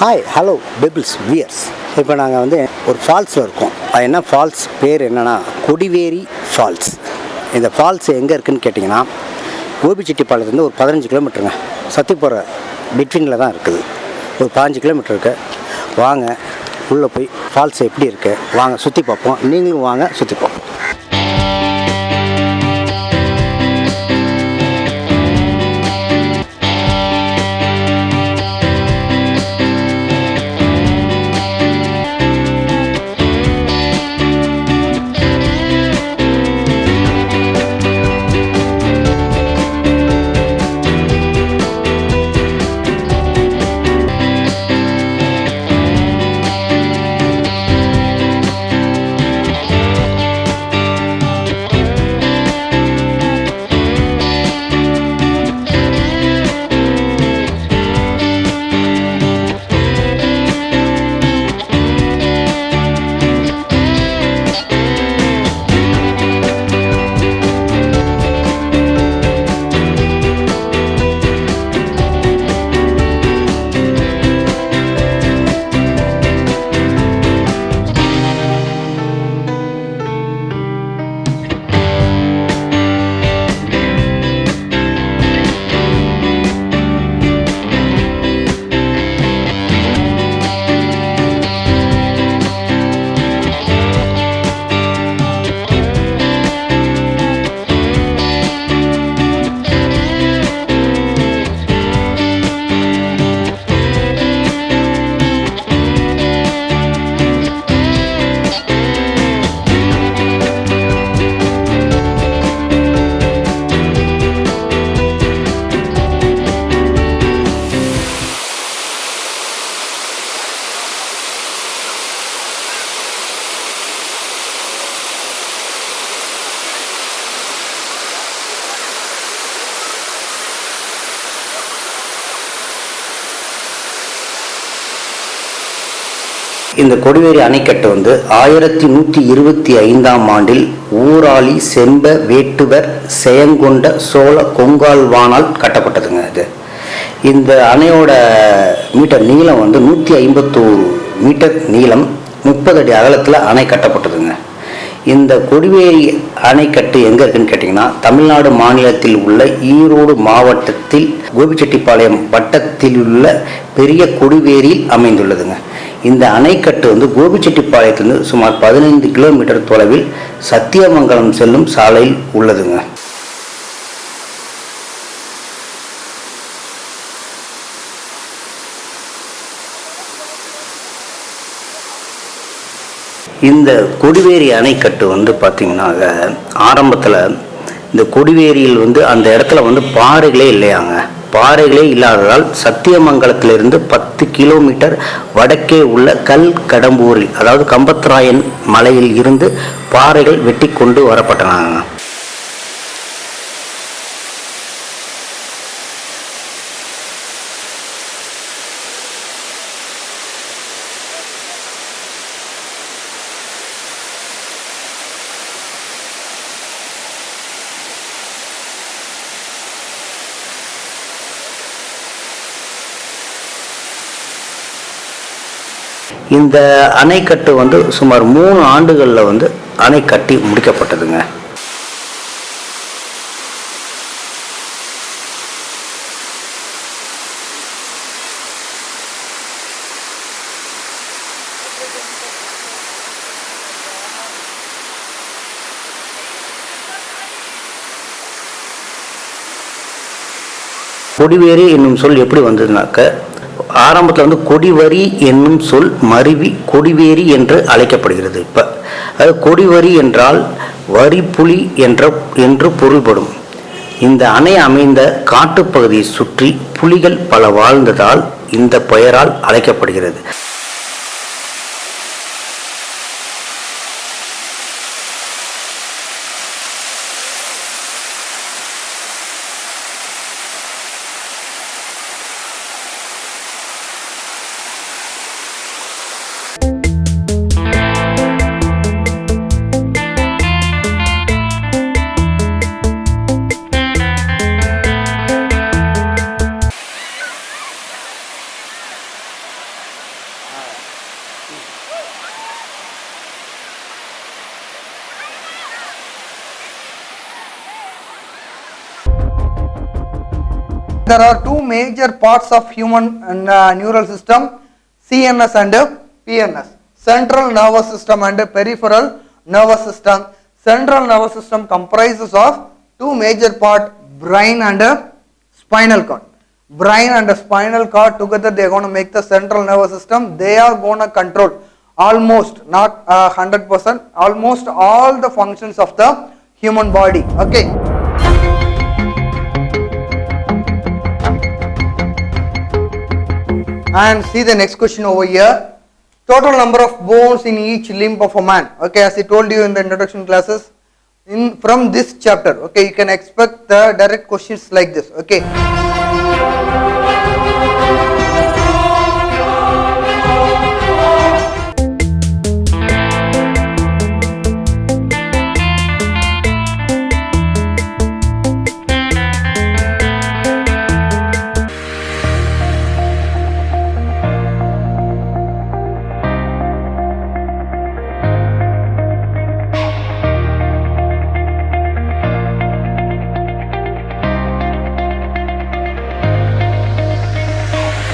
Hi hello peoples wears. இப்போ நாங்கள் வந்து ஒரு ஃபால்ஸில் இருக்கோம். அது என்ன ஃபால்ஸ் பேர் என்னென்னா கொடிவேரி ஃபால்ஸ். இந்த ஃபால்ஸ் எங்கே இருக்குதுன்னு கேட்டிங்கன்னா கோபிச்செட்டிப்பாளையத்துலேருந்து ஒரு 15 கிலோமீட்டருங்க. சத்திப்போகிற பிட்வீனில் தான் இருக்குது. ஒரு 15 கிலோமீட்டர் இருக்குது. வாங்க உள்ளே போய் ஃபால்ஸ் எப்படி இருக்குது வாங்க சுற்றி பார்ப்போம். நீங்களும் வாங்க சுற்றி பார்ப்போம். இந்த கொடிவேரி அணைக்கட்டு வந்து 1125ஆம் ஆண்டில் ஊராளி செம்ப வேட்டுவர் செயங்கொண்ட சோழ கொங்கால்வானால் கட்டப்பட்டதுங்க. இது இந்த அணையோட மீட்டர் நீளம் வந்து 151 மீட்டர் நீளம், 30 அடி அகலத்தில் அணை கட்டப்பட்டதுங்க. இந்த கொடிவேரி அணைக்கட்டு எங்கே இருக்குன்னு கேட்டிங்கன்னா தமிழ்நாடு மாநிலத்தில் உள்ள ஈரோடு மாவட்டத்தில் கோபிச்செட்டிப்பாளையம் வட்டத்தில் உள்ள பெரிய கொடிவேரியில் அமைந்துள்ளதுங்க. இந்த அணைக்கட்டு வந்து கோபிச்செட்டிப்பாளையத்திலிருந்து சுமார் 15 கிலோமீட்டர் தொலைவில் சத்தியமங்கலம் செல்லும் சாலையில் உள்ளதுங்க. இந்த கொடிவேரி அணைக்கட்டு வந்து பார்த்திங்கன்னா ஆரம்பத்தில் இந்த கொடிவேரியில் வந்து அந்த இடத்துல வந்து பாறைகளே இல்லையாங்க. பாறைகளே இல்லாததால் சத்தியமங்கலத்திலிருந்து 10 கிலோமீட்டர் வடக்கே உள்ள கல் கடம்பூரில், அதாவது கம்பத்ராயன் மலையில் இருந்து பாறைகள் வெட்டி கொண்டு வரப்பட்டன. இந்த அணைக்கட்டு வந்து சுமார் 3 ஆண்டுகளில் வந்து அணை கட்டி முடிக்கப்பட்டதுங்க. கொடிவேரி என்னும் சொல் எப்படி வந்ததுனாக்க, ஆரம்பத்தில் வந்து கொடிவரி என்னும் சொல் மருவி கொடிவேரி என்று அழைக்கப்படுகிறது. இப்போ அது கொடிவரி என்றால் வரி புலி என்று பொருள்படும். இந்த அணை அமைந்த காட்டுப்பகுதியை சுற்றி புலிகள் பல வாழ்ந்ததால் இந்த பெயரால் அழைக்கப்படுகிறது. There are two major parts of human neural system, CNS and PNS. Central nervous system and peripheral nervous system. Central nervous system comprises of two major parts, brain and spinal cord. Brain and spinal cord together, they are going to make the central nervous system. They are going to control almost, not 100%, almost all the functions of the human body. Okay. And see the next question over here. Total number of bones in each limb of a man. Okay, as I told you in the introduction classes, from this chapter, okay, you can expect the direct questions like this. Okay,